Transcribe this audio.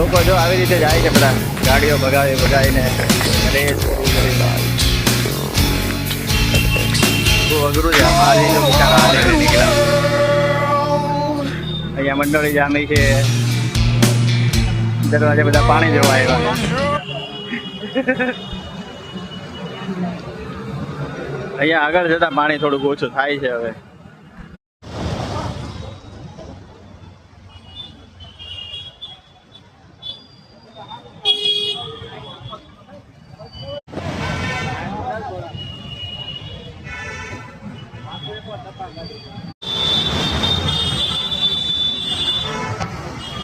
લોકો જો આવી રીતે જાય છે બધા ગાડીઓ ભગાવીને રેસ બહુ અઘરું છે. મારી તો બિચારા હાલે નીકળ્યા. અહીંયા મંડળી જામી છે. દરવાજે બધા પાણી જોવા આવ્યા. અહીંયા આગળ જતા પાણી થોડુંક ઓછું થાય છે હવે.